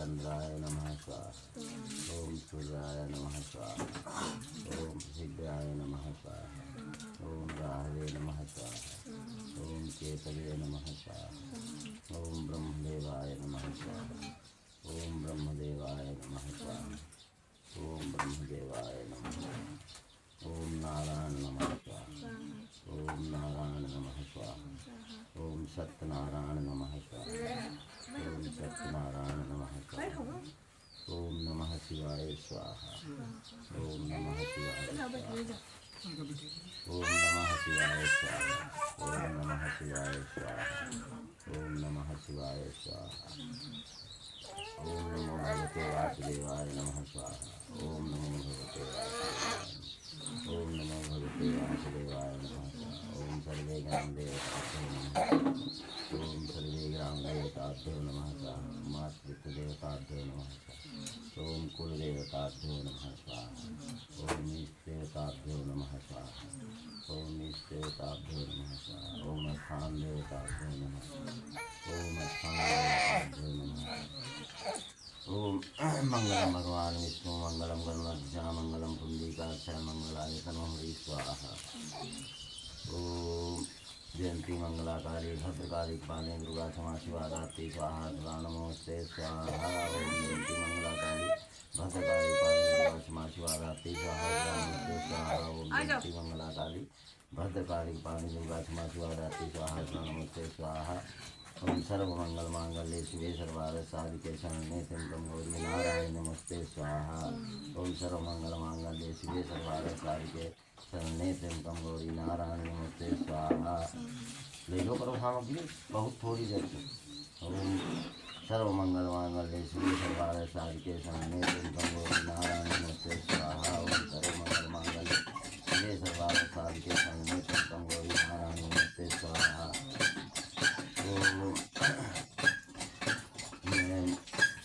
चंद्राय नमः स्वाहा। ओम सूर्याय नमः स्वाहा। ओम शीघ्राय नमः स्वाहा। ओम राहवे नमः स्वाहा। ओम केतवे नमः स्वाहा। ओम ब्रह्मदेवाय नमः स्वाहा। ओम ब्रह्मदेवाय नमः स्वाहा। ओम ब्रह्मदेवाय नमः। ओम नारायण नमः स्वाहा। ओम नारायण नमः स्वाहा। ओम सत्यनारायण नमः स्वाहा। ओम सत्यनारायण नमः स्वाहा। ओम नमः शिवाय स्वाहा। ओम नमः शिवाय स्वाहा। ओम नमः शिवाय स्वाहा। ओम नमः शिवाय स्वाहा। ओम नमः शिवाय स्वाहा। ओम नमो भगवते वासुदेवाय नमः स्वाहा। ओम नमो भगवते वासुदेवाय। ओम नमो भगवते वासुदेवाय नमः स्वाहा। ओम सर्वे ग्राम देवताभ्यो नमः। ओम सर्वे ग्राम देवताभ्यो नमः स्वाहा। मातृत्व देवताभ्यो नमः स्वाहा। ओम कुल देवताभ्यो नमः स्वाहा। ओम इष्ट देवताभ्यो नमः स्वाहा। ओम इष्ट देवताभ्यो नमः स्वाहा। ओम स्थान देवताभ्यो नमः। ओम स्थान देवताभ्यो नमः। ओम मंगलम भगवान विष्णु मंगलम गणनाथ मंगलम पुंडरीकाक्षाय मंगलाय तनोहरि स्वाहा। ओम जयंती मंगला काली भद्रकाली पाले दुर्गा क्षमा शिवा रात्रि स्वाहा सदा नमोस्ते स्वाहा। ओम जयंती मंगला काली भद्रकाली पाले दुर्गा क्षमा शिवा रात्रि स्वाहा सदा नमोस्ते स्वाहा। ओम जयंती मंगला काली भद्रकाली पाले दुर्गा क्षमा शिवा रात्रि स्वाहा सदा नमोस्ते स्वाहा। ओम सर्वमंगल मांगल्ये शिवे सर्वार्थ साधिके शरण्ये त्र्यंबके गौरी नारायणी नमोस्ते स्वाहा। ओम सर्वमंगल मांगल्ये शिवे सर्वार्थ साधिके शरण्ये त्र्यंबके गौरी नारायणी नमोस्ते स्वाहा। ले लो करो सामग्री बहुत थोड़ी देर से। ओम सर्वमंगल मांगल्ये शिवे सर्वार्थ साधिके शरण्ये त्र्यंबके गौरी नारायणी नमोस्ते स्वाहा। ओम सर्वमंगल मांगल्ये शिवे सर्वार्थ साधिके शरण्ये त्र्यंबके गौरी नारायणी नमोस्ते स्वाहा।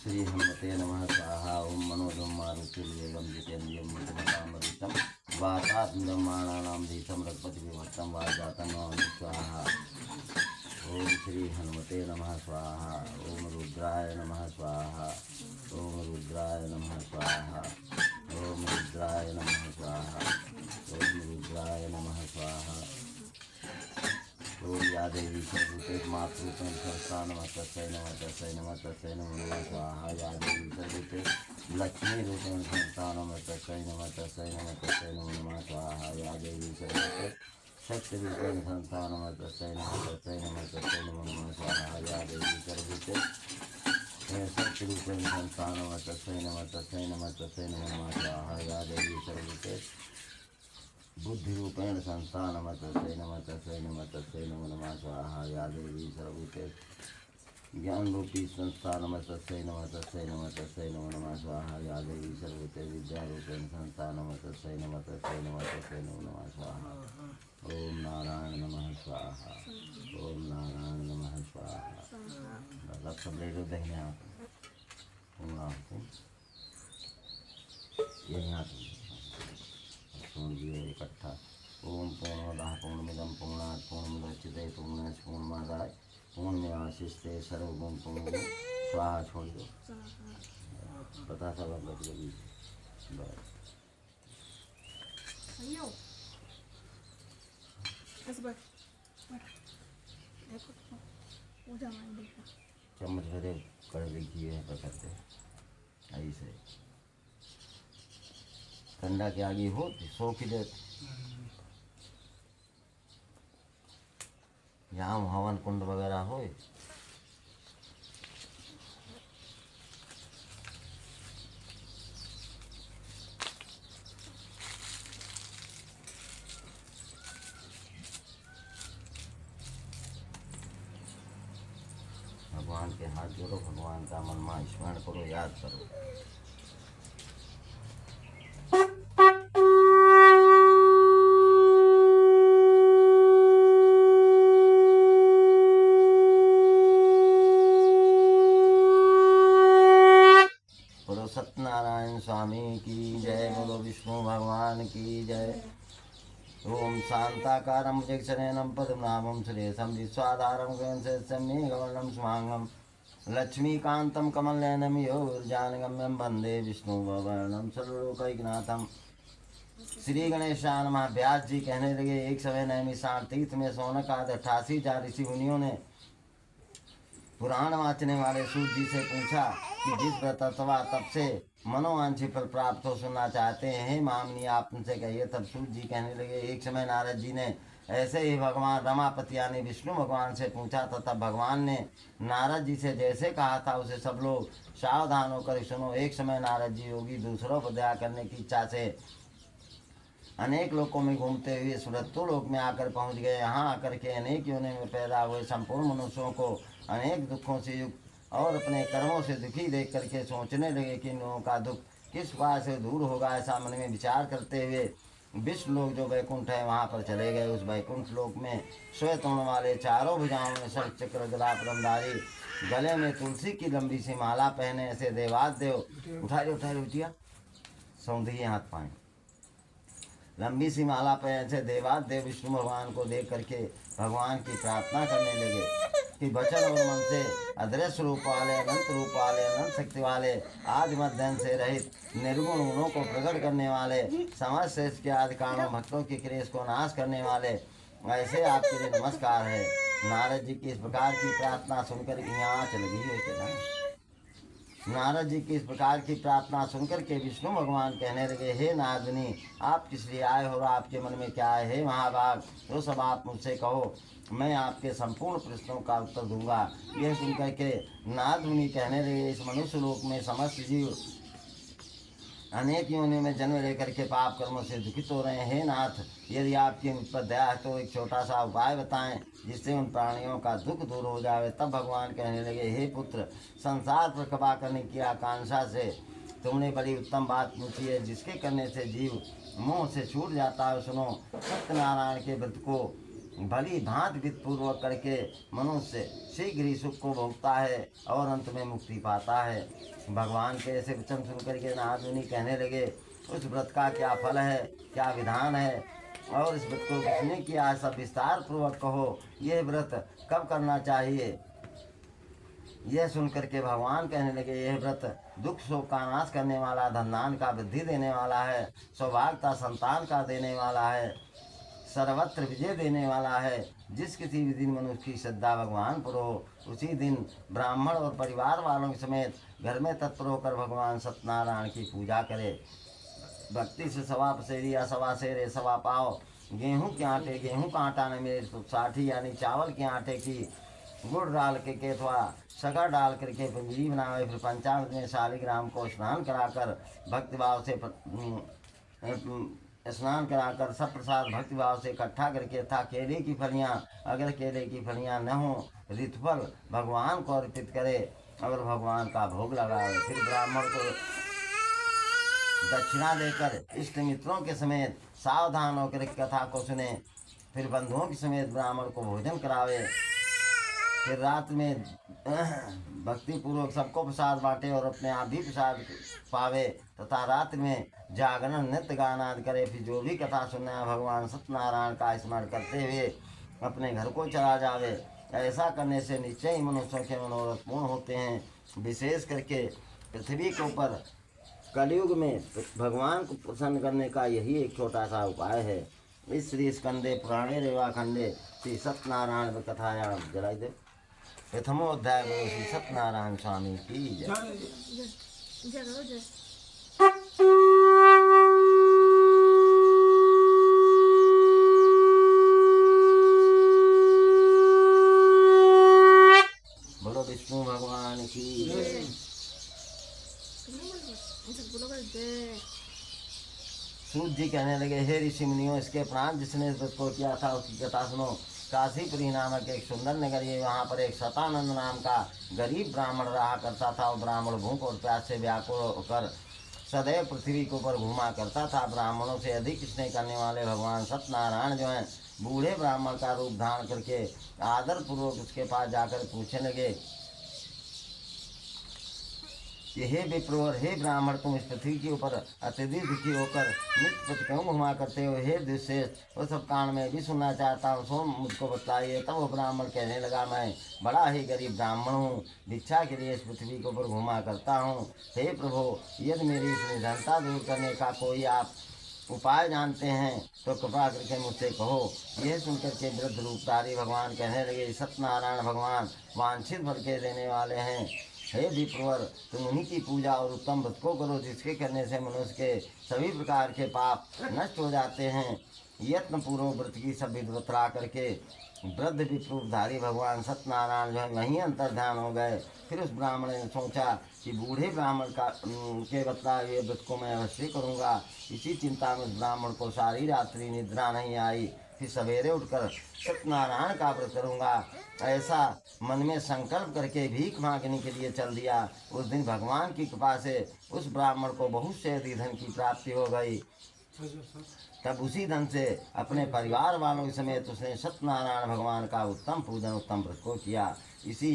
श्री हनुमते नमः स्वाहा। ओम मनोजम मारुतिर्वेगम जितेन्द्रियं मृतमतामृतं वातात्मजमाणानां धीतं रघुपति विभक्तं वाजातं नमामि स्वाहा। ओम श्री हनुमते नमः स्वाहा। ओम रुद्राय नमः स्वाहा। ओम रुद्राय नमः स्वाहा। ओम रुद्राय नमः स्वाहा। ओम रुद्राय नमः स्वाहा। ओम या देवी सर्वभूतेषु मातृरूपेण संस्था नमः तस्यै नमः तस्यै नमः तस्यै नमो नमः स्वाहा। या देवी सर्वभूतेषु लक्ष्मी रूपेण संस्था नमः तस्यै नमः तस्यै नमः तस्यै नमो नमः स्वाहा। या देवी सर्वभूतेषु शक्ति रूपेण संस्था नमः तस्यै नमः तस्यै नमः तस्यै नमो नमः स्वाहा। या देवी सर्वभूतेषु शक्ति रूपेण संस्था नमः तस्यै नमः तस्यै नमः तस्यै नमो नमः स्वाहा। या देवी सर्वभूतेषु बुद्धि रूपेण संस्था नमः तस्यै नमः तस्यै नमः तस्यै नमो नमः स्वाहा। या देवी सर्वभूतेषु ज्ञान रूपी संस्था नमः तस्यै नमः तस्यै नमः तस्यै नमो नमः स्वाहा। या देवी सर्वभूतेषु विद्या रूपेण संस्था नमः तस्यै नमः तस्यै नमः तस्यै नमो नमः स्वाहा। ओम नारायण नमः स्वाहा। ओम नारायण नमः स्वाहा। सब ले लो दहिने हाथ। ओम आपको यही हाथ सुन दिए इकट्ठा। ओम पूर्णमदः पूर्णमिदं पूर्णात् पूर्णमुदच्यते पूर्णस्य पूर्णमादाय पूर्णमेवावशिष्यते सर्वं पूर्णं स्वाहा। छोड़ दो पता सब आप लोग जल्दी बस चम्मच भरे कड़वे घी है पकड़ते ऐसे ठंडा के आगे हो सो की देते। यहाँ हवन कुंड वगैरह हो भगवान के हाथ जोड़ो। भगवान का मन में स्मरण करो याद करो। सत्यनारायण स्वामी की जय। बोलो विष्णु भगवान की जय। ओम शांताकारं भुजगशयनं पद्मनाभं सुरेशं विश्वाधारं गगनसदृशं मेघवर्णं शुभांगं लक्ष्मीकान्तं कमलनयनं योर्जानगम्यं वन्दे विष्णुवर्णं सर्वलोकैकनाथं। श्री गणेशाय नमः। व्यास जी कहने लगे, एक समय नैमिषारण्य तीर्थ में शौनक आदि 88 ऋषि मुनियों ने पुराण वाचने वाले सूत जी से पूछा कि जिस व्रत अथवा तप से मनोवांछित फल प्राप्त हो सुनना चाहते हैं, हे मामनी आप उनसे कहिए। तब सूत जी कहने लगे, एक समय नारद जी ने ऐसे ही भगवान रमापति यानी विष्णु भगवान से पूछा था। तब भगवान ने नारद जी से जैसे कहा था उसे सब लोग सावधान होकर सुनो। एक समय नारद जी योगी दूसरों पर दया करने की इच्छा से अनेक लोकों में घूमते हुए सुरत्तु लोक में आकर पहुंच गए। यहाँ आकर के अनेक योनि में पैदा हुए संपूर्ण मनुष्यों को अनेक दुखों से युक्त और अपने कर्मों से दुखी देख करके सोचने लगे कि इन लोगों का दुख किस प्रकार से दूर होगा। ऐसा मन में विचार करते हुए विष्णु लोक जो वैकुंठ है वहाँ पर चले गए। उस वैकुंठ लोक में श्वेत वर्ण वाले चारों भुजाओं में शंख चक्र गदा परमधारी, गले में तुलसी की लंबी सी माला पहने ऐसे देवादेव उठिया सौंदर्य हाथ पाए लंबी सी माला पे ऐसे देवादेव विष्णु भगवान को देख करके भगवान की प्रार्थना करने लगे कि वचन और मन से अदृश्य रूप वाले, अनंत रूप वाले, अनंत शक्ति वाले, आदि मध्य से रहित निर्गुण गुणों को प्रकट करने वाले, समस्त श्रेष्ठ के आदि कारणों भक्तों की क्लेश को नाश करने वाले, ऐसे आपके लिए नमस्कार है। नारद जी की इस प्रकार की प्रार्थना सुनकर यहाँ चल गई। नारद जी की इस प्रकार की प्रार्थना सुनकर के विष्णु भगवान कहने लगे, हे नारदनी आप किस लिए आए हो और आपके मन में क्या है? हे महाभाग, जो सब आप मुझसे कहो मैं आपके संपूर्ण प्रश्नों का उत्तर दूंगा। यह सुनकर के नारद मुनि कहने लगे, इस मनुष्य लोक में समस्त जीव अनेक योनियों में जन्म लेकर के पाप कर्मों से दुखित हो रहे हैं। हे नाथ, यदि आपकी मुझ पर दया है तो एक छोटा सा उपाय बताएं जिससे उन प्राणियों का दुख दूर हो जाए। तब भगवान कहने लगे, हे पुत्र, संसार पर कृपा करने की आकांक्षा से तुमने बड़ी उत्तम बात पूछी है, जिसके करने से जीव मोह से छूट जाता है। सुनो, सत्यनारायण के व्रत को भली भांति विधिपूर्वक करके मनुष्य शीघ्र ही सुख को भोगता है और अंत में मुक्ति पाता है। भगवान के ऐसे वचन सुनकर के नारद मुनि कहने लगे, उस व्रत का क्या फल है, क्या विधान है और इस व्रत को किसने किया, सब विस्तार पूर्वक कहो। यह व्रत कब करना चाहिए? यह सुनकर के भगवान कहने लगे, यह व्रत दुख शोक का नाश करने वाला, धनदान का वृद्धि देने वाला है, सौभाग्यता संतान का देने वाला है, सर्वत्र विजय देने वाला है। जिस किसी भी दिन मनुष्य की श्रद्धा भगवान पर हो, उसी दिन ब्राह्मण और परिवार वालों के समेत घर में तत्पर होकर भगवान सत्यनारायण की पूजा करे। भक्ति से सवा पसेरी या सवा सेरे सवा पाव गेहूं के आटे, गेहूं का आटा न मिले तो 60 यानी चावल के आटे की गुड़ डाल के अथवा शक्कर डाल करके पंजीरी बनावे। फिर पंचामृत में शालिग्राम को स्नान कराकर भक्तिभाव से स्नान कराकर सब प्रसाद भक्तिभाव से इकट्ठा करके था केले की फलियाँ, अगर केले की फलियाँ न हो ऋतुफल भगवान को अर्पित करे और भगवान का भोग लगाए। फिर ब्राह्मण को दक्षिणा देकर इष्ट मित्रों के समेत सावधान होकर कथा को सुने। फिर बंधुओं के समेत ब्राह्मण को भोजन करावे। फिर रात में भक्ति पूर्वक सबको प्रसाद बांटे और अपने आप भी प्रसाद पावे तथा रात में जागरण नृत्य गान आदि करे। फिर जो भी कथा सुनना है भगवान सत्यनारायण का स्मरण करते हुए अपने घर को चला जावे। ऐसा करने से निश्चय ही मनुष्यों के मनोरथ पूर्ण होते हैं। विशेष करके पृथ्वी के ऊपर कलयुग में भगवान को प्रसन्न करने का यही एक छोटा सा उपाय है। इस श्री स्कंदे पुराणे रेवा खंडे श्री सत्यनारायण कथायाम जलाई दे प्रथमोध्याय में श्री सत्यनारायण स्वामी की जय। बोलो विष्णु भगवान की जय। सूत जी कहने लगे, हे ऋषि मुनियों, इसके प्राण जिसने इस व्रत को किया था उसकी कथा सुनो। काशीपुरी नामक एक सुंदर नगर है, वहाँ पर एक शतानंद नाम का गरीब ब्राह्मण रहा करता था। वो ब्राह्मण भूख और प्यास से व्याकुल होकर सदैव पृथ्वी के ऊपर घूमा करता था। ब्राह्मणों से अधिक स्नेह करने वाले भगवान सत्यनारायण जो हैं बूढ़े ब्राह्मण का रूप धारण करके आदर पूर्वक उसके पास जाकर पूछने लगे कि हे विप्र, हे ब्राह्मण, तुम इस पृथ्वी के ऊपर अत्यधिक दुखी होकर नित्य पथ क्यों घुमा करते हो? हे दुष्येष, वो सब कांड में भी सुनना चाहता हूँ, सो मुझको बताइए। तब वो ब्राह्मण कहने लगा, मैं बड़ा ही गरीब ब्राह्मण हूँ, भिक्षा के लिए इस पृथ्वी के ऊपर घुमा करता हूँ। हे प्रभु, यदि मेरी इस निधनता दूर करने का कोई आप उपाय जानते हैं तो कृपा करके मुझसे कहो। यह सुनकर के वृद्ध रूपधारी भगवान कहने लगे, सत्यनारायण भगवान वांछित फल के देने वाले हैं। हे विप्रवर, तुम उन्हीं की पूजा और उत्तम व्रत को करो, जिसके करने से मनुष्य के सभी प्रकार के पाप नष्ट हो जाते हैं। यत्न पूर्व व्रत की सब विधवतरा करके वृद्ध विप्रूपधारी भगवान सत्यनारायण जो है वहीं अंतर्ध्यान हो गए। फिर उस ब्राह्मण ने सोचा कि बूढ़े ब्राह्मण का के बतलाए हुए व्रत को मैं अवश्य करूँगा। इसी चिंता में उस ब्राह्मण को सारी रात्रि निद्रा नहीं आई। फिर सवेरे उठकर सत्यनारायण का व्रत करूँगा, ऐसा मन में संकल्प करके भीख मांगने के लिए चल दिया। उस दिन भगवान की कृपा से उस ब्राह्मण को बहुत से अधिक धन की प्राप्ति हो गई। तब उसी धन से अपने परिवार वालों समेत उसने सत्यनारायण भगवान का उत्तम पूजन, उत्तम व्रत को किया। इसी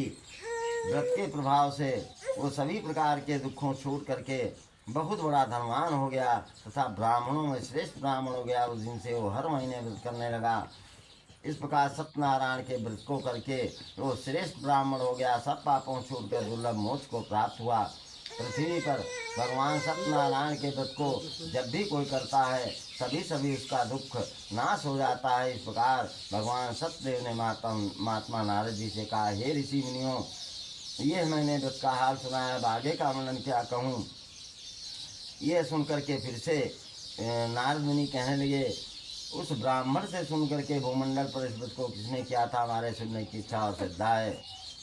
व्रत के प्रभाव से वो सभी प्रकार के दुखों छूट करके बहुत बड़ा धनवान हो गया तथा ब्राह्मणों में श्रेष्ठ ब्राह्मण हो गया। उस दिन से वो हर महीने व्रत करने लगा। इस प्रकार सत्यनारायण के व्रत को करके वो श्रेष्ठ ब्राह्मण हो गया। सब पापों छूटकर दुर्लभ मोक्ष को प्राप्त हुआ। पृथ्वी पर भगवान सत्यनारायण के व्रत को जब भी कोई करता है सभी उसका दुख नाश हो जाता है। इस प्रकार भगवान सत्यदेव ने महात्मा नारद जी से कहा, हे ऋषि मुनियों, ये मैंने व्रत का हाल सुनाया, अब आगे का वर्णन क्या कहूँ। यह सुनकर के फिर से नारद मुनि कहने लगे, उस ब्राह्मण से सुनकर के भूमंडल पर इस व्रत को किसने किया था, हमारे सुनने की इच्छा और श्रद्धा है।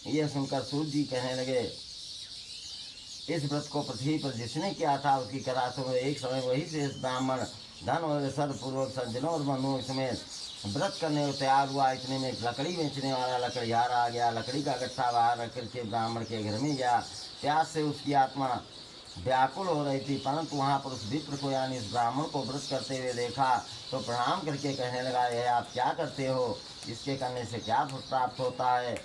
यह सुनकर सूर्य जी कहने लगे, इस व्रत को पृथ्वी पर जिसने किया था उसकी कथा सुनो। एक समय वही से इस ब्राह्मण धन और सर्वपूर्वक सज्जनों और बंधुओं समेत व्रत करने को तैयार हुआ। इतने में एक लकड़ी बेचने वाला लकड़ियार आ गया। लकड़ी का गट्ठा बाहर रख करके ब्राह्मण के घर में गया। प्यास से उसकी आत्मा व्याकुल हो रही थी, परंतु वहाँ पर उस विप्र को यानी इस ब्राह्मण को व्रत करते हुए देखा तो प्रणाम करके कहने लगा, यह आप क्या करते हो, इसके करने से क्या फल प्राप्त होता है,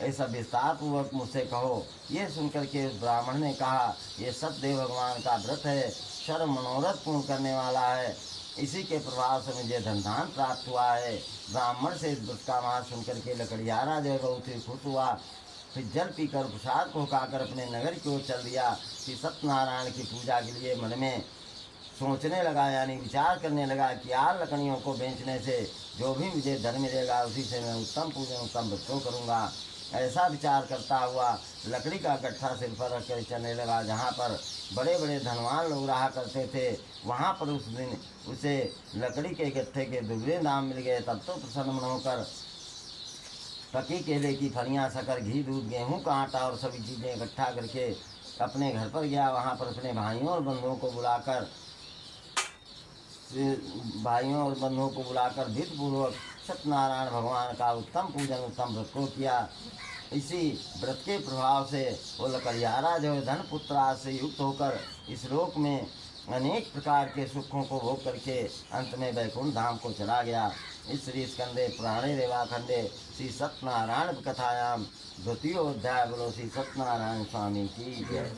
ऐसा विस्तार पूर्वक मुझसे कहो। यह सुनकर के उस ब्राह्मण ने कहा, ये सत्यदेव भगवान का व्रत है, सर्व मनोरथ पूर्ण करने वाला है, इसी के प्रभाव से मुझे धनधान प्राप्त हुआ है। ब्राह्मण से इस व्रत का महात्म्य सुनकर के लकड़ियारा जो है बहुत ही खुश हुआ। फिर जल पीकर प्रसाद को खाकर अपने नगर की ओर चल दिया। कि सत्यनारायण की पूजा के लिए मन में सोचने लगा, यानी विचार करने लगा कि यार लकड़ियों को बेचने से जो भी मुझे धन मिलेगा उसी से मैं उत्तम पूजन, उत्तम व्रत को करूँगा। ऐसा विचार करता हुआ लकड़ी का गट्ठा सिर पर रख कर चलने लगा। जहाँ पर बड़े बड़े धनवान लोग रहा करते थे, वहाँ पर उस दिन उसे लकड़ी के गट्ठे के दुगने दाम मिल गए। तब तो प्रसन्न मन होकर पकी केले की फलियाँ, शक्कर, घी, दूध, गेहूँ का आटा और सभी चीज़ें इकट्ठा करके अपने घर पर गया। वहाँ पर अपने भाइयों और बंधुओं को बुलाकर विधिपूर्वक सत्यनारायण भगवान का उत्तम पूजन, उत्तम व्रत को किया। इसी व्रत के प्रभाव से वो लकड़ियारा जो है धन पुत्र से युक्त होकर इस लोक में अनेक प्रकार के सुखों को भोग करके अंत में वैकुंठ धाम को चला गया। इस श्री स्कंदे पुराणे रेवाखंडे श्री सत्यनारायण कथायाम द्वितीय अध्याय। बोलो श्री सत्यनारायण स्वामी की जय।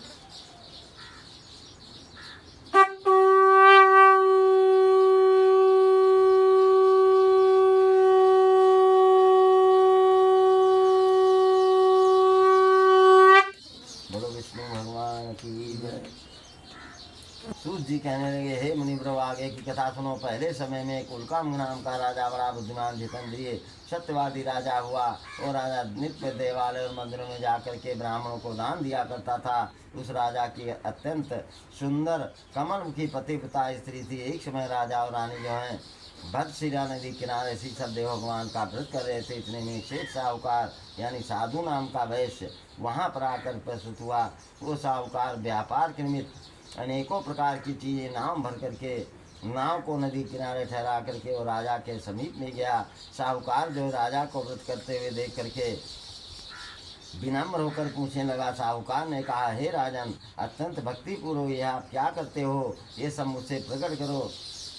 सूत जी कहने लगे, हे मुनिव्रव, आगे की कथा सुनो। पहले समय में एक उल्कामुख नाम का राजा बड़ा बुद्धिमान जितेंद्रिय सत्यवादी राजा हुआ। और राजा नित्य देवालय और मंदिरों में जाकर के ब्राह्मणों को दान दिया करता था। उस राजा की अत्यंत सुंदर कमलमुखी पतिव्रता स्त्री थी। एक समय राजा और रानी जो है भद्रशिला नदी किनारे शीतलदेव भगवान का व्रत कर रहे थे। इतने में शेख साहूकार यानी साधु नाम का वैश्य वहाँ पर आकर प्रस्तुत हुआ। वो साहूकार व्यापार के निमित्त अनेकों प्रकार की चीज़ें नाव भर करके नाव को नदी किनारे ठहरा करके वो राजा के समीप में गया। साहूकार जो राजा को व्रत करते हुए देख करके विनम्र होकर पूछने लगा। साहूकार ने कहा, हे राजन, अत्यंत भक्तिपूर्वक यह आप क्या करते हो, ये सब मुझसे प्रकट करो,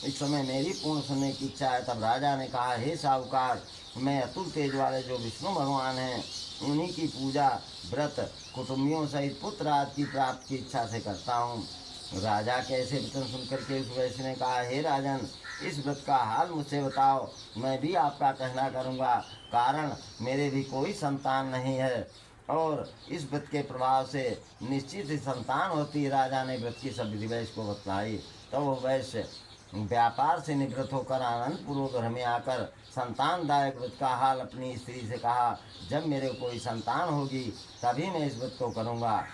इस समय मेरी पूर्ण सुनने की इच्छा है। तब राजा ने कहा, हे साहूकार, मैं अतुल तेज वाले जो विष्णु भगवान हैं उन्हीं की पूजा व्रत कुटुंबियों सहित पुत्र आदि की प्राप्ति की इच्छा से करता हूँ। राजा के ऐसे वचन सुनकर के उस वैश्य ने कहा, हे राजन, इस व्रत का हाल मुझसे बताओ, मैं भी आपका कहना करूँगा। कारण मेरे भी कोई संतान नहीं है और इस व्रत के प्रभाव से निश्चित ही संतान होती। राजा ने व्रत की सब विधि वैश्य को बतलाई। तो वह वैश्य व्यापार से निवृत्त होकर आनंद पूर्वक घर में आकर संतानदायक व्रत का हाल अपनी स्त्री से कहा। जब मेरे कोई संतान होगी तभी मैं इस व्रत को करूँगा।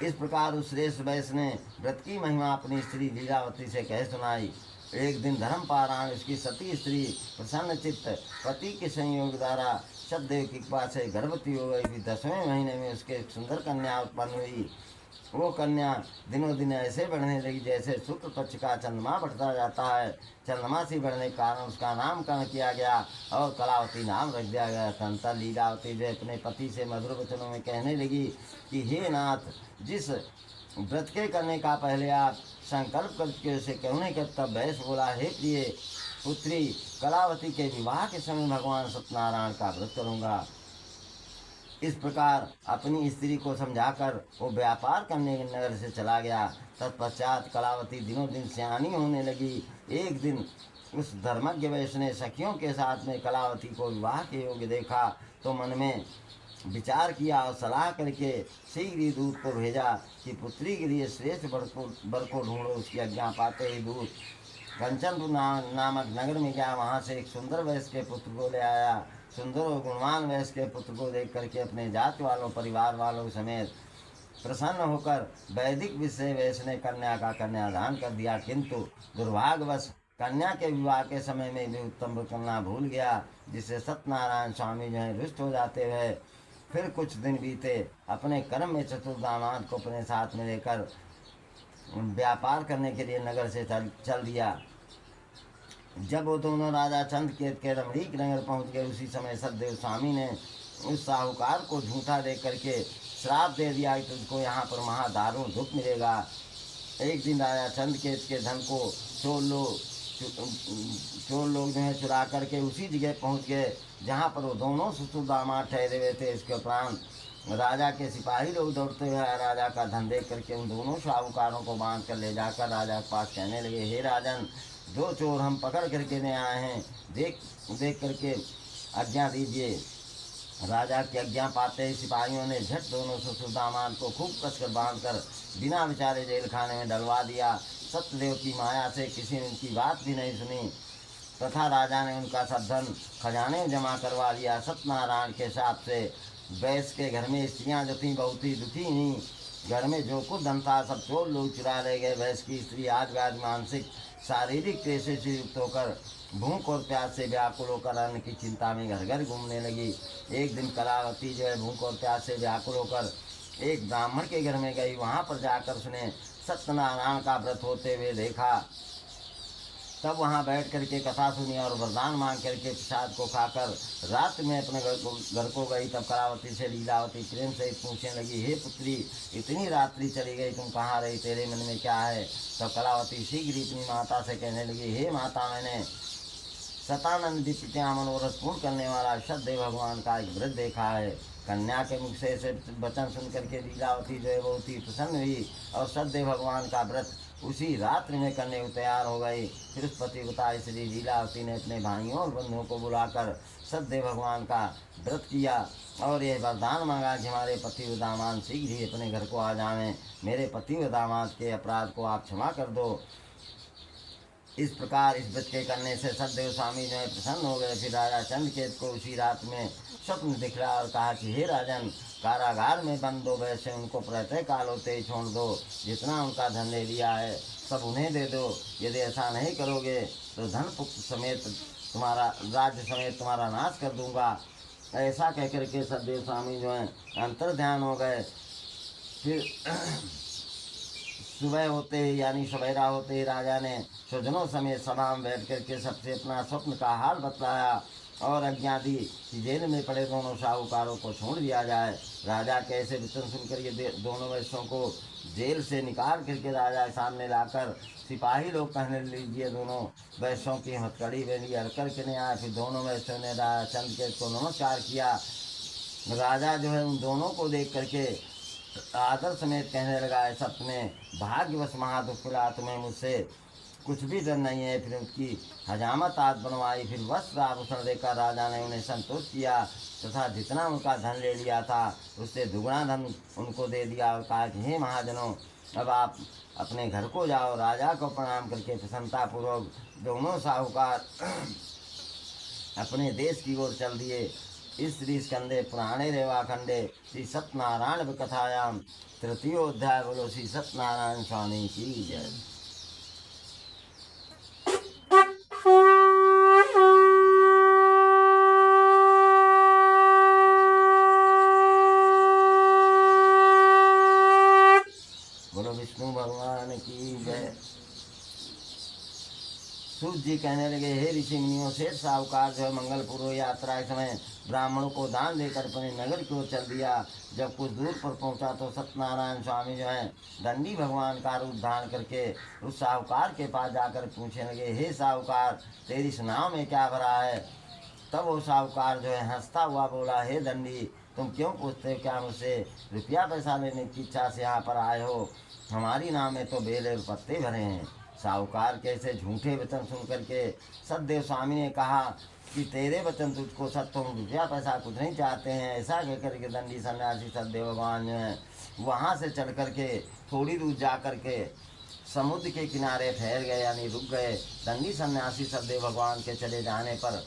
इस प्रकार उस श्रेष्ठ वैश्य ने व्रत की महिमा अपनी स्त्री लीलावती से कह सुनाई। एक दिन धर्मपारायण उसकी सती स्त्री प्रसन्न चित्त पति के संयोग द्वारा सतदेव की कृपा से गर्भवती हो गई। फिर 10वें महीने में उसके एक सुंदर कन्या उत्पन्न हुई। वो कन्या दिनों दिन ऐसे बढ़ने लगी जैसे शुक्ल पक्ष का चंद्रमा बढ़ता जाता है। चंद्रमा से बढ़ने के कारण उसका नामकरण किया गया और कलावती नाम रख दिया गया। तंत्र लीलावती जो अपने पति से मधुर वचनों में कहने लगी कि हे नाथ, जिस व्रत के करने का पहले आप संकल्प करके उसे क्यों नहीं करता। वैश्य बोला, हे प्रिय पुत्री, कलावती के विवाह के समय भगवान सत्यनारायण का व्रत करूँगा। इस प्रकार अपनी स्त्री को समझाकर वो व्यापार करने के नगर से चला गया। तत्पश्चात कलावती दिनों दिन सियानी होने लगी। एक दिन उस धर्मज्ञ वैश्य ने सखियों के साथ में कलावती को विवाह के योग्य देखा तो मन में विचार किया और सलाह करके शीघ्र ही दूत को भेजा कि पुत्री के लिए श्रेष्ठ वर को ढूंढो। उसकी आज्ञा पाते ही दूत कंचनपुर नामक नगर में गया। वहाँ से एक सुंदर वैश्य के पुत्र को ले आया। सुंदर और गुणवान वैश्य के पुत्र को देख करके अपने जात वालों परिवार वालों समेत प्रसन्न होकर वैदिक विषय वैश्य ने कन्या का कन्यादान कर दिया। किंतु दुर्भाग्यवश कन्या के विवाह के समय में भी उत्तम व्रत करना भूल गया, जिससे सत्यनारायण स्वामी जो है रुष्ट हो जाते हुए फिर कुछ दिन बीते। अपने कर्म में चतुर दामाद को अपने साथ में लेकर व्यापार करने के लिए नगर से चल दिया। जब वो दोनों राजा चंद्रकेत के रमणीक नगर पहुंच गए, उसी समय सतदेव स्वामी ने उस साहूकार को झूठा देख करके श्राप दे दिया कि तुझको यहाँ पर महादारुण दुख मिलेगा। एक दिन राजा चंद्रकेत के धन को चोर लोग जो है चुरा करके उसी जगह पहुँच गए जहाँ पर वो दोनों ससुर दामाद ठहरे हुए थे। इसके उपरांत राजा के सिपाही लोग दौड़ते हुए राजा का धन देख करके उन दोनों साहूकारों को बांध कर ले जाकर राजा के पास कहने लगे, हे राजन, दो चोर हम पकड़ करके ले आए हैं, देख करके आज्ञा दीजिए। राजा की आज्ञा पाते ही सिपाहियों ने झट दोनों ससुर दामाद को खूब कसकर बांधकर बिना विचारे जेल खाने में डलवा दिया। सत्यदेव की माया से किसी ने उनकी बात भी नहीं सुनी तथा राजा ने उनका सब धन खजाने में जमा करवा लिया। सत्यनारायण के हिसाब से वैश्य के घर में स्त्रियाँ जो थीं बहुत ही दुखी हुई। घर में जो कुछ धन था सब चोर लोग चुरा ले गए। वैश्य की स्त्री आज मानसिक शारीरिक क्लेश से युक्त होकर भूख और प्यास से व्याकुल होकर अन्न की चिंता में घर घर घूमने लगी। एक दिन कलावती जो है भूख और प्यास से व्याकुल होकर एक ब्राह्मण के घर में गई। वहाँ पर जाकर उसने सत्यनारायण का व्रत होते हुए देखा। तब वहाँ बैठ करके कथा सुनी और वरदान मांग करके प्रसाद को खाकर रात में अपने घर को गई। तब कलावती से लीलावती प्रेम से पूछने लगी, हे पुत्री, इतनी रात्रि चली गई, तुम कहाँ रही, तेरे मन में क्या है। तब कलावती शीघ्र ही अपनी माता से कहने लगी, हे माता, मैंने शतानंदी पिता मनोरथ पूर्ण करने वाला सतदेव भगवान का एक व्रत देखा है। कन्या के मुख से ऐसे वचन सुन करके लीलावती जो है बहुत ही प्रसन्न हुई और सतदेव भगवान का व्रत उसी रात्रि में करने को तैयार हो गई। फिर उस पतिव्रता श्री लीलावती ने अपने भाइयों और बंधुओं को बुलाकर सतदेव भगवान का व्रत किया और यह वरदान मांगा कि हमारे पति व दामाद शीघ्र ही अपने घर को आ जाएं। मेरे पति व दामाद के अपराध को आप क्षमा कर दो। इस प्रकार इस व्रत के करने से सतदेव स्वामी जो है प्रसन्न हो गए। फिर राजा चंद्रकेत को उसी रात में स्वप्न दिखला और कहा कि हे राजन, कारागार में बंद दो वैसे उनको प्रातः काल होते ही छोड़ दो। जितना उनका धन ले लिया है सब उन्हें दे दो। यदि ऐसा नहीं करोगे तो धन पुत्र समेत तुम्हारा राज्य समेत तुम्हारा नाश कर दूंगा। ऐसा कह करके सतदेव स्वामी जो है अंतर ध्यान हो गए। फिर सुबह होते ही यानी सवेरा होते ही राजा ने स्वजनों समेत सभा में बैठ करके सबसे अपना स्वप्न का हाल बतलाया। और आज्ञा दी कि जेल में पड़े दोनों साहूकारों को छोड़ दिया जाए। राजा कैसे वचन सुनकर ये दोनों वैश्यों को जेल से निकाल करके राजा के सामने लाकर सिपाही लोग कहने लीजिए दोनों वैश्यों की हथकड़ी बेली हर करके नहीं आए। फिर दोनों वैश्यों ने राजा चंद्रकेत को नमस्कार किया। राजा जो है उन दोनों को देख करके आदर समेत कहने लगा, ऐसा तुम्हें भाग्यवश महादुख मिला, तुम्हें मुझसे कुछ भी डर नहीं है। फिर उसकी हजामत आज बनवाई। फिर वस्त्र आभूषण देकर राजा ने उन्हें संतुष्ट किया तथा जितना उनका धन ले लिया था उससे दुगना धन उनको दे दिया और कहा कि हे महाजनों, अब आप अपने घर को जाओ। राजा को प्रणाम करके प्रसन्नतापूर्वक दोनों साहूकार अपने देश की ओर चल दिए। इस श्री स्कंदे पुराणे रेवाखंडे श्री सत्यनारायण कथायाम तृतीयोध्याय। बोलो श्री सत्यनारायण स्वामी की जय। बोलो विष्णु भगवान की जय। सूत जी कहने लगे, हे ऋषि मुनियों, सेठ साहूकार जो है मंगल पूर्व यात्रा के समय ब्राह्मणों को दान देकर अपने नगर की ओर चल दिया। जब कुछ दूर पर पहुंचा तो सत्यनारायण स्वामी जो है दंडी भगवान का रूप धारण करके उस साहूकार के पास जाकर पूछने लगे, हे साहूकार, तेरी इस नाव में क्या भरा है? तब वो साहूकार जो है हंसता हुआ बोला, हे दंडी, तुम क्यों पूछते हो? क्या मुझसे रुपया पैसा लेने की इच्छा से यहाँ पर आए हो? हमारी नाव में तो बेले और पत्ते भरे हैं। साहूकार के ऐसे झूठे वचन सुन करके सतदेव स्वामी ने कहा कि तेरे वचन तुझको सत्य, रुपया पैसा कुछ नहीं चाहते हैं। ऐसा कहकर के दंडी सन्यासी सतदेव भगवान जो है वहाँ से चढ़ करके थोड़ी दूर जा कर के समुद्र के किनारे ठहर गए, यानी रुक गए। दंडी सन्यासी सतदेव भगवान के चले जाने पर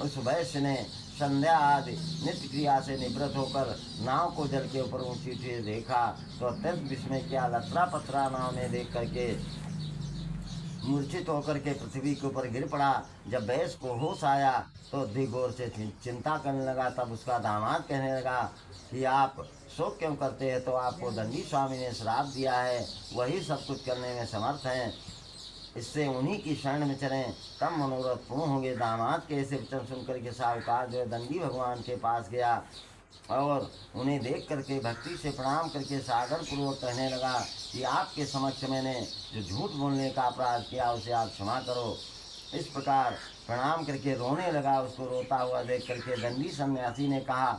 उस वैश्य ने संध्या आदि नित्य क्रिया से निवृत्त होकर नाव को जल के ऊपर ऊंची ऊंची देखा तो अत्यंत विस्मय किया। लतरा पथरा नाव में देख करके मूर्छित होकर के पृथ्वी के ऊपर गिर पड़ा। जब वैश्य को होश आया तो अधिगौर से चिंता करने लगा। तब उसका दामाद कहने लगा कि आप शोक क्यों करते हैं? तो आपको दंडी स्वामी ने श्राप दिया है, वही सब कुछ करने में समर्थ हैं, इससे उन्हीं की शरण में चलें, तब मनोरथ पूर्ण होंगे। दामाद के ऐसे वचन सुनकर के साहूकार जो है दंडी भगवान के पास गया और उन्हें देख करके भक्ति से प्रणाम करके सागर पूर्वक कहने लगा कि आपके समक्ष मैंने जो झूठ बोलने का अपराध किया उसे आप क्षमा करो। इस प्रकार प्रणाम करके रोने लगा। उसको रोता हुआ देख करके दंडी सन्यासी ने कहा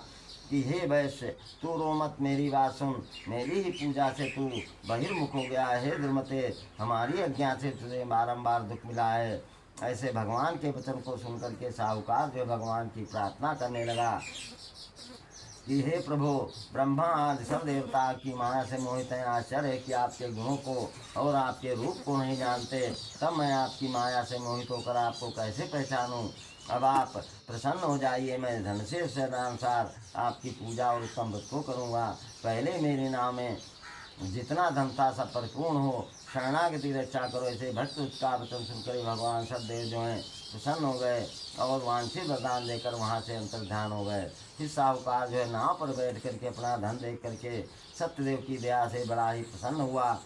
कि हे वैश्य, तू रो मत, मेरी बात सुन। मेरी ही पूजा से तू बहिर्मुख हो गया है। दुर्मते, हमारी अज्ञा से तुझे बारंबार दुख मिला है। ऐसे भगवान के वचन को सुनकर के साहूकार जो भगवान की प्रार्थना करने लगा कि हे प्रभु, ब्रह्मा आदि सब देवता की माया से मोहित हैं। आश्चर्य है कि आपके गुणों को और आपके रूप को नहीं जानते, तब मैं आपकी माया से मोहित होकर आपको कैसे पहचानूं? अब आप प्रसन्न हो जाइए, मैं धन से अनुसार आपकी पूजा और उत्तम व्रत को करूँगा। पहले मेरे नाम में जितना धन था सब परिपूर्ण हो, शरणागति रक्षा करो। ऐसे भक्त उसका वचन सुनकर भगवान सतदेव जो हैं प्रसन्न हो गए और वांछित वरदान देकर वहाँ से अंतर्ध्यान हो गए। फिर साहूकार जो है नाव पर बैठ करके अपना धन देख करके सत्यदेव की दया से बड़ा ही प्रसन्न हुआ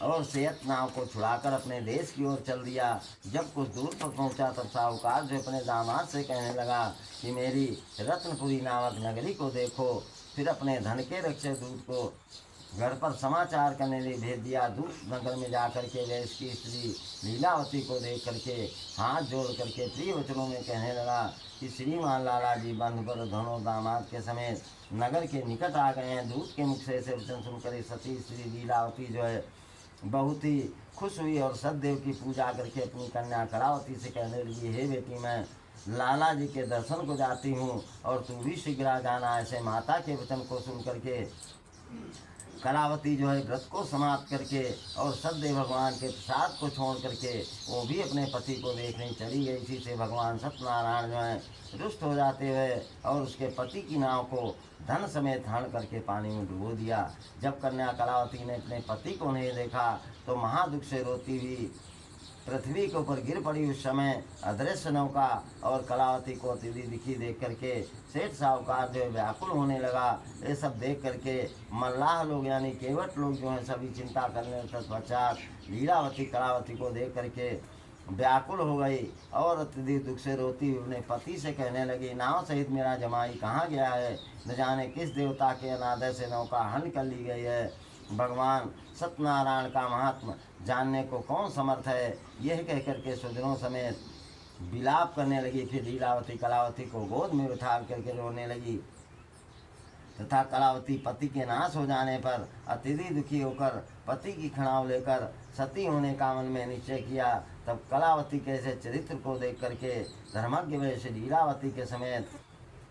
और सेठ नाव को छुड़ाकर अपने देश की ओर चल दिया। जब कुछ दूर पर पहुंचा तब साहूकार जो अपने दामाद से कहने लगा कि मेरी रत्नपुरी नामक नगरी को देखो। फिर अपने धन के रक्षक दूत को घर पर समाचार करने लिए भेज दिया। दूत नगर में जाकर के वैश्य की स्त्री लीलावती को देख करके हाथ जोड़ करके प्रिय वचनों में कहने लगा कि श्रीमान लाला जी बंधुवर धनों दामाद के समेत नगर के निकट आ गए हैं। दूत के मुख से ऐसे वचन सुनकर सती स्त्री लीलावती जो है बहुत ही खुश हुई और सतदेव की पूजा करके अपनी कन्या कलावती से कहने लगी, हे बेटी, मैं लाला जी के दर्शन को जाती हूँ और तू भी शीघ्र आ जाना। ऐसे माता के वचन को सुन करके कलावती जो है व्रत को समाप्त करके और सतदेव भगवान के प्रसाद को छोड़ करके वो भी अपने पति को देखने चली गई। इसी से भगवान सत्यनारायण जो है रुष्ट हो जाते हुए और उसके पति की नाव को धन समेत हरण करके पानी में डुबो दिया। जब कन्या कलावती ने अपने पति को नहीं देखा तो महादुख से रोती हुई पृथ्वी के ऊपर गिर पड़ी। उस समय अदृश्य नौका और कलावती को अतिथि दिखी देख करके सेठ साहूकार जो है व्याकुल होने लगा। ये सब देख करके मल्लाह लोग यानी केवट लोग जो हैं सभी चिंता करने तत्पश्चात लीलावती कलावती को देख करके व्याकुल हो गई और अत्यधिक दुख से रोती हुई अपने पति से कहने लगी, नाव सहित मेरा जमाई कहाँ गया है? न जाने किस देवता के अनादर से नौका हन कर ली गई है। भगवान सत्यनारायण का महात्मा जानने को कौन समर्थ है? यह कहकर के सुजनों समेत विलाप करने लगी। फिर लीलावती कलावती को गोद में उठा करके रोने लगी तथा कलावती पति के नाश हो जाने पर अत्यधिक दुखी होकर पति की खड़ाव लेकर सती होने का मन में निश्चय किया। तब कलावती के ऐसे चरित्र को देख करके धर्मज्ञ वैश्य लीलावती के समेत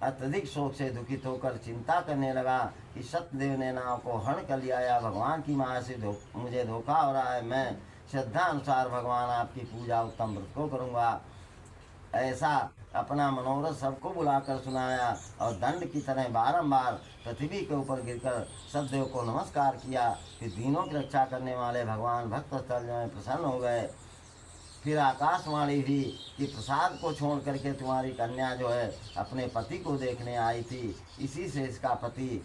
अत्यधिक शोक से दुखित होकर चिंता करने लगा कि सत्यदेव ने नाव को हरण कर लिया या भगवान की माया से मुझे धोखा हो रहा है। मैं श्रद्धा अनुसार भगवान आपकी पूजा उत्तम व्रत को करूँगा। ऐसा अपना मनोरथ सबको बुलाकर सुनाया और दंड की तरह बारंबार पृथ्वी के ऊपर गिरकर सतदेव को नमस्कार किया। फिर दीनों की रक्षा करने वाले भगवान भक्त स्थल में प्रसन्न हो गए। फिर आकाशवाणी हुई कि प्रसाद को छोड़ करके तुम्हारी कन्या जो है अपने पति को देखने आई थी, इसी से इसका पति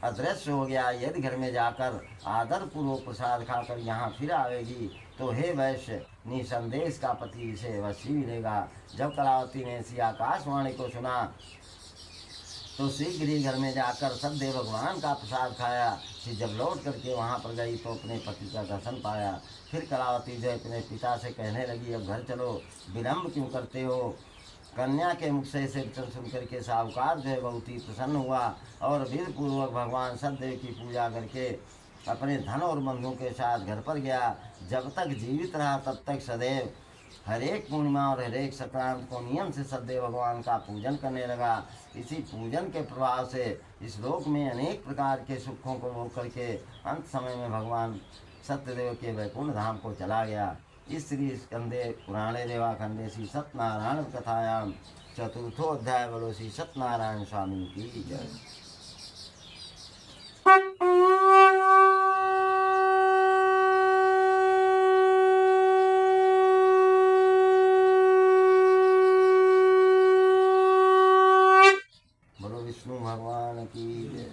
अदृश्य हो गया। यदि घर में जाकर आदर पूर्वक प्रसाद खाकर यहाँ फिर आवेगी तो हे वैश्य, निसंदेह इसका पति इसे अवश्य मिलेगा। जब कलावती ने इसी आकाशवाणी को सुना तो शीघ्र ही घर में जाकर सतदेव भगवान का प्रसाद खाया। फिर जब लौट करके वहाँ पर गई तो अपने पति का दर्शन पाया। फिर कलावती जो अपने पिता से कहने लगी, अब घर चलो, विलम्ब क्यों करते हो? कन्या के मुख से इसे वचन सुन करके साहूकार जो है बहुत ही प्रसन्न हुआ और विधि पूर्वक भगवान सतदेव की पूजा करके अपने धन और बंधुओं के साथ घर पर गया। जब तक जीवित रहा तब तक सदैव हरेक पूर्णिमा और हरेक संक्रांत को नियम से सदैव भगवान का पूजन करने लगा। इसी पूजन के प्रभाव से इस लोक में अनेक प्रकार के सुखों को भोग करके अंत समय में भगवान सत्यदेव के वैकुंठ धाम को चला गया। इस श्री स्कंदे पुराणे देवाखंडे श्री सत्यनारायण कथायाम चतुर्थो अध्याय बोलो श्री सत्यनारायण स्वामी की जय। भगवान की जय।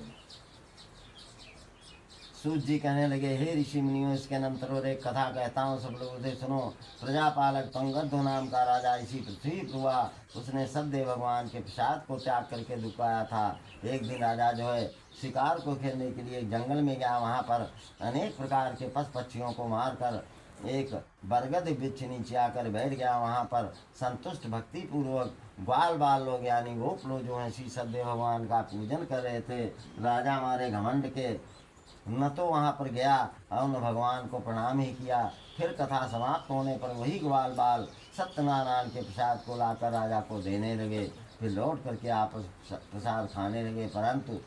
सूत जी कहने लगे, हे ऋषि मुनियों, इसके अनंतर और एक कथा कहता हूँ, सब लोग उसे सुनो। प्रजापालक पंगद्ध नाम का राजा इसी पृथ्वी पर हुआ। उसने सतदेव भगवान के प्रसाद को त्याग करके दुख पाया था। एक दिन राजा जो है शिकार को खेलने के लिए जंगल में गया। वहाँ पर अनेक प्रकार के पशु पक्षियों को मारकर एक बरगद वृक्ष नीचे आकर बैठ गया। वहाँ पर संतुष्ट भक्ति पूर्वक ग्वाल बाल लोग यानी गोप लोग जो हैं श्री सतदेव भगवान का पूजन कर रहे थे। राजा मारे घमंड के न तो वहाँ पर गया और न भगवान को प्रणाम ही किया। फिर कथा समाप्त होने पर वही ग्वाल बाल सत्यनारायण के प्रसाद को लाकर राजा को देने लगे। फिर लौट करके आप प्रसाद खाने लगे, परंतु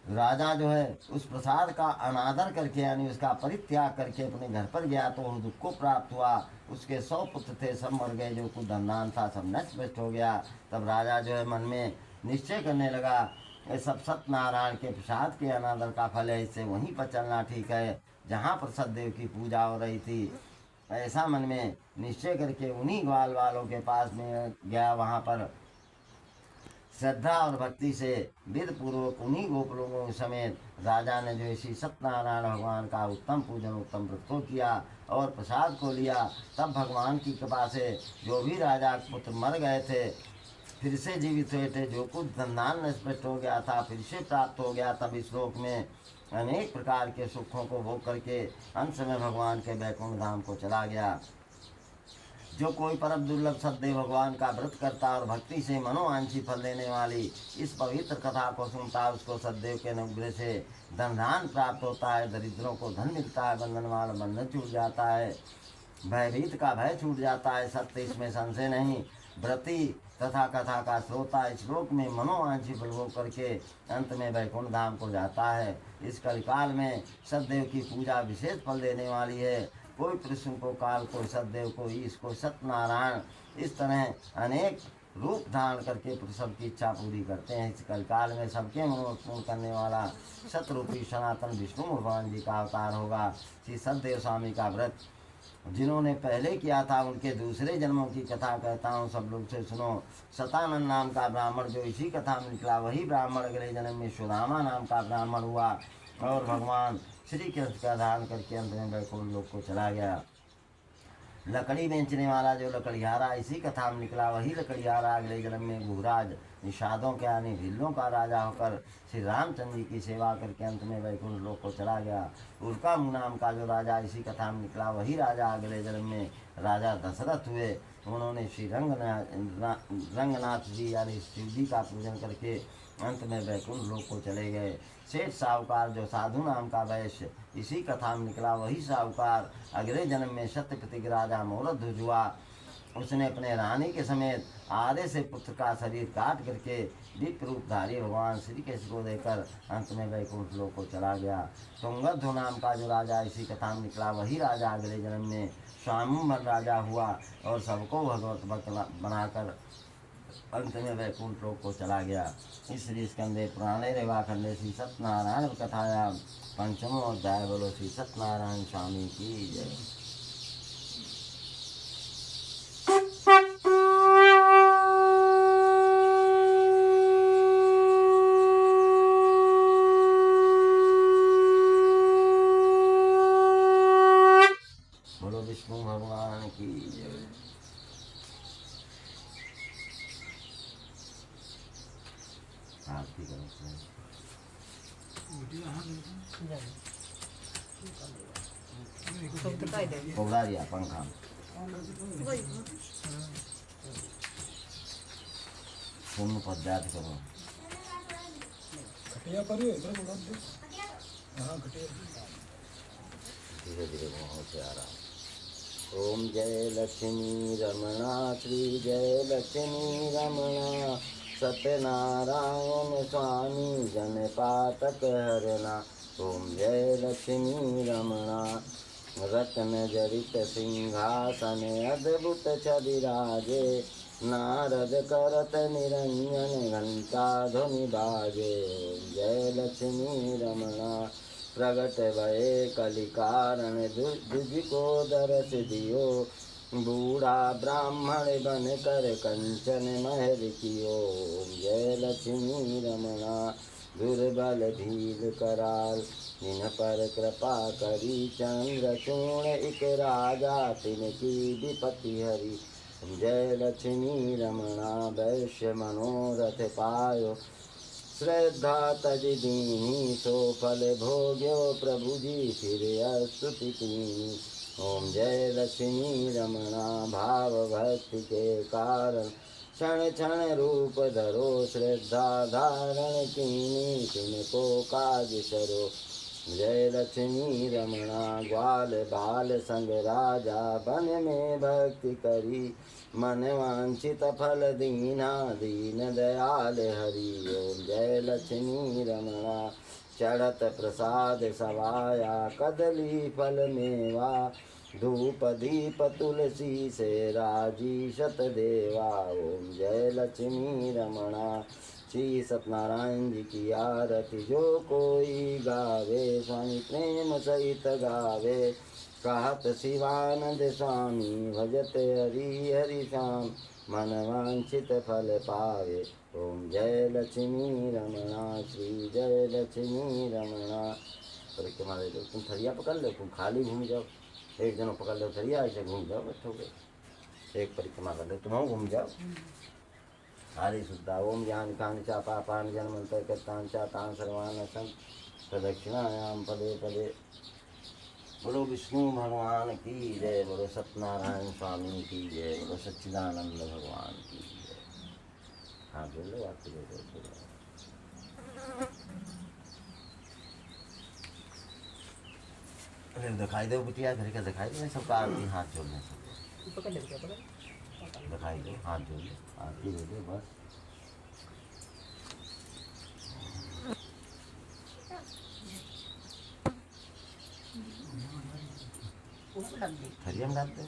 राजा जो है उस प्रसाद का अनादर करके यानी उसका परित्याग करके अपने घर पर गया तो दुख को प्राप्त हुआ। उसके 100 पुत्र थे, सब मर गए, जो कुछ धनदान था सब नष्ट भ्रष्ट हो गया। तब राजा जो है मन में निश्चय करने लगा, ये सब सत्यनारायण के प्रसाद के अनादर का फल है, इससे वहीं पर चलना ठीक है जहाँ पर सतदेव की पूजा हो रही थी। ऐसा मन में निश्चय करके उन्हीं ग्वाल वालों के पास में गया। वहाँ पर श्रद्धा और भक्ति से विधि पूर्वक उन्हीं गोप लोगों समेत राजा ने जो इसी सत्यनारायण भगवान का उत्तम पूजन उत्तम व्रत को किया और प्रसाद को लिया। तब भगवान की कृपा से जो भी राजा पुत्र मर गए थे फिर से जीवित हुए थे, जो कुछ धनदान नष्ट हो गया था फिर से प्राप्त हो गया। तब इस लोक में अनेक प्रकार के सुखों को भोग करके अंत में भगवान के वैकुंठ धाम को चला गया। जो कोई परम दुर्लभ सतदेव भगवान का व्रत करता और भक्ति से मनोवांछी फल देने वाली इस पवित्र कथा को सुनता, उसको सतदेव के अनुग्रह से धनदान प्राप्त होता है, दरिद्रों को धन मिलता है, बंधन वाला बंधन छूट जाता है, भयभीत का भय छूट जाता है। सत्य इसमें संशय नहीं। व्रती तथा कथा का श्रोता इस श्लोक में मनोवांछी फल भोग करके अंत में वैकुंठ धाम को जाता है। इस कलिकाल में सतदेव की पूजा विशेष फल देने वाली है। कोई कृष्ण को काल, कोई सतदेव को ईश, कोई सत्यनारायण, इस तरह अनेक रूप धारण करके सबकी इच्छा पूरी करते हैं। इस कलिकाल में सबके मनोरथ पूर्ण करने वाला सतरूपी सनातन विष्णु भगवान जी का अवतार होगा। श्री सतदेव स्वामी का व्रत जिन्होंने पहले किया था उनके दूसरे जन्मों की कथा कहता हूँ, सब लोग से सुनो। सतानंद नाम का ब्राह्मण जो इसी कथा में निकला, वही ब्राह्मण अगले जन्म में सुदामा नाम का ब्राह्मण हुआ और भगवान श्री कृष्ण का धारण करके अंत में वैकुंठ लोक को चला गया। लकड़ी बेचने वाला जो लकड़ियारा, इसी कथा में निकला वही लकड़ियारा अगले जन्म में गुहराज निषादों के आने भिल्लों का राजा होकर श्री रामचंद्र जी की सेवा करके अंत में वैकुंठ लोक को चला गया। उल्का मुँह नाम का जो राजा इसी कथा में निकला वही राजा अगले जन्म में राजा दशरथ हुए। उन्होंने श्री रंगनाथ जी यानी शिव जी का पूजन करके अंत में वैकुंठ लोक को चले गए। सेठ साहूकार जो साधु नाम का वैश्य इसी कथा में निकला वही साहूकार अगले जन्म में सत्यप्रतिज्ञ राजा मोरध्वज हुआ। उसने अपने रानी के समेत आधे से पुत्र का शरीर काट करके दिव्य रूपधारी भगवान श्री कृष्ण को देकर अंत में वैकुंठ लोक को चला गया। तुंगध्व नाम का जो राजा इसी कथा में निकला वही राजा अगले जन्म में स्वायंवर राजा हुआ और सबको भगवत भक्त बनाकर अंत में वैकुंठ लोक को चला गया। श्री स्कंदे पुराणे रेवाखंडे श्री सत्यनारायण कथाया पंचमो अध्याय। बोलो श्री सत्यनारायण स्वामी की जय। बोलो विष्णु भगवान की जय। आरती करो। पौड़ा दिया पंखा सुन पद्यात करो। धीरे धीरे बहुत से आ रहा। ओम जय लक्ष्मी रमणा श्री जय लक्ष्मी रमणा सत्यनारायण स्वामी जन पातक हरना। ओम जय लक्ष्मी रमणा रत्न जरित सिंहासन अद्भुत छविराजे नारद करत निरंजन घंटा ध्वनि बाजे। जय लक्ष्मी रमणा प्रगट भये कलिकारण दुज को दरस दियो बूढ़ा ब्राह्मण बन कर कंचन महल कियो। जय लक्ष्मी रमणा दुर्बल भील कराल जिन पर कृपा करी चंद्रचूर्ण एक राजा तिनकी विपत्ति हरि। जय लक्ष्मी रमणा वैश्य मनोरथ पायो श्रद्धा तज दीनी सो फल भोग्यो प्रभु जी फिर स्तुति कीनी। ओम जय लक्ष्मी रमणा भाव भक्ति के कारण क्षण क्षण रूप धरो श्रद्धा धारण कीनी तिनको काज सरो। जय लक्ष्मी रमणा ग्वाल बाल संग राजा बन में भक्ति करी मन वांछित फल दीना दीन दयाल हरि। ओम जय लक्ष्मी रमणा चढ़त प्रसाद सवाया कदली फल मेवा धूप दीप तुलसी से राजी शत देवा। ओम जय लक्ष्मी रमणा श्री सत्यनारायण जी की आरती जो कोई गावे स्वामी प्रेम सहित गावे। कहत शिवानंद स्वामी भजत हरि हरि श्याम मन वांछित फल पावे। ओम जय लक्ष्मी रमणा श्री जय लक्ष्मी रमणा। परिक्रमा ले लो, तुम थरिया पकड़ लो, तुम खाली घूम जाओ। एक जनो पकड़ लो थरिया, ऐसे घूम जाओ बैठोगे। एक परिक्रमा कर लो, तुम घूम जाओ। हरि शुद्धा ओम ज्ञान कांड चा पापान जन्मंतर कृतान चा तान सर्वान सं प्रदक्षिणायाम पदे पदे। बोलो विष्णु भगवान की जय। बोलो सत्यनारायण स्वामी की जय। बोलो सच्चिदानंद भगवान की जय। हाँ बोलो आरती बोलो। अरे दिखाई दो बिटिया घर का दिखाई दो सबका आरती हाथ जोड़ने सब दिखाई दो हाथ जोड़ लो आरती दे दो बस। थरिया में डाल दो।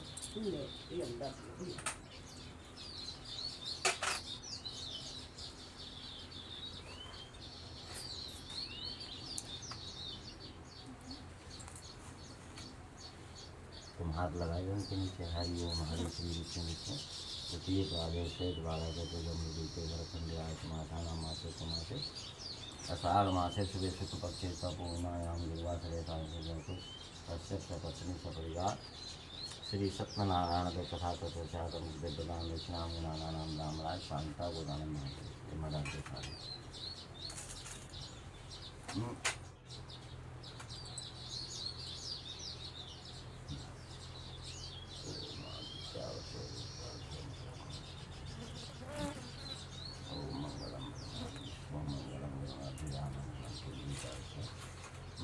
तुम हाथ लगाए हो उनके नीचे हरि ओम हरि श्री के नीचे तृतीय पादे शेष बारह गते गंभीरते वरखंडे आत्माथा मासे कुमासे अषाढ़ मासे सुबह शुक्ल पक्षे तपोनायाम दुर्वासरे साधु सस्य पत्नी सपरिवार श्री सत्यनारायण देव कथा तत्वचार दिव्यदान दक्षिणाम नाम रामराज शांता गोदानंद महादेव ये मदद के सारे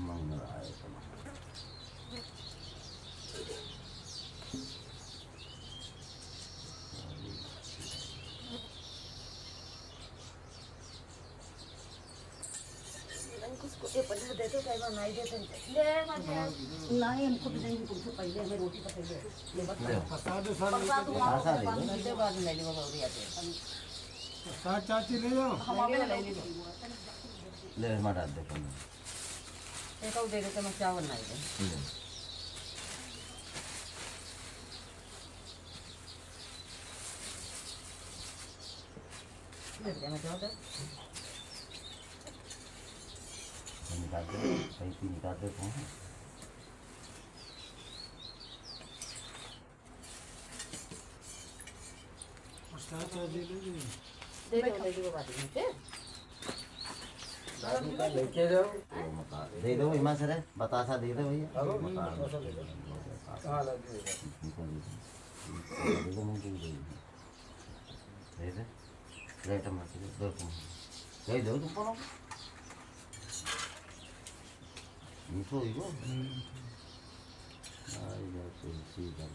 मंगलाय ये पढ़ा देते कई बार नहीं देते ले नहीं हमको भी नहीं कुछ पहले हमें रोटी का पहले ले प्रसाद दे बाद में ले लो और आते प्रसाद चाची ले जाओ हम आगे ले लो ले मरा दे कम एक और दे देते मैं चावल नहीं दे ले दे मैं चावल निकाल दे पैसे निकाल दे कौन प्रसाद चाची ले दे बाद में लेके जाओ दे दो हिमा सर बतासा दे दो भैया हाँ लगे दे दे लेट मत दो तुम दे दो तुम बोलो मीठो ही वो आई जा तुलसी का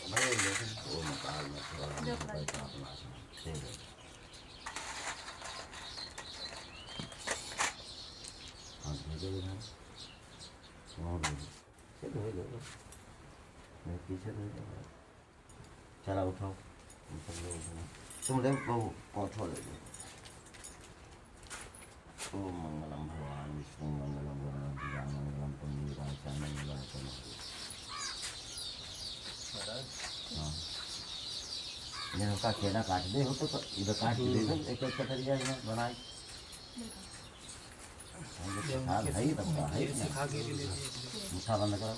भाई लेकिन वो मकान में थोड़ा पैसा अपना दे दो हाँ दे दो ना और दे दो मैं पीछे दे दो चला उठाओ तुम ले बहू कौन ले लो ओम मंगलम भगवान विष्णु मंगलम गरुड़ मंगलम पुण्यराज मंगलम हाँ ये का केला काट दे हो तो इधर काट दे दो एक एक कटरिया में बनाए है तब है मीठा बंद करो